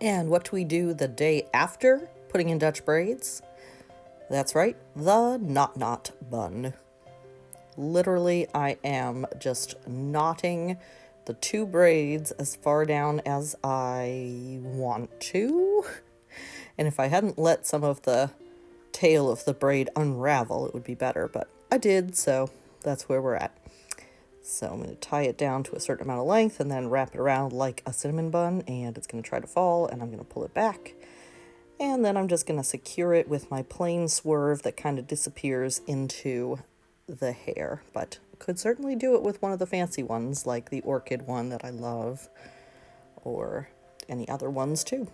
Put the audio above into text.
And what do we do the day after putting in Dutch braids? That's right, the knot bun. Literally, I am just knotting the two braids as far down as I want to. And if I hadn't let some of the tail of the braid unravel, it would be better, but I did, so that's where we're at. So I'm going to tie it down to a certain amount of length and then wrap it around like a cinnamon bun, and it's going to try to fall, and I'm going to pull it back. And then I'm just going to secure it with my plain swerve that kind of disappears into the hair, but could certainly do it with one of the fancy ones like the orchid one that I love, or any other ones too.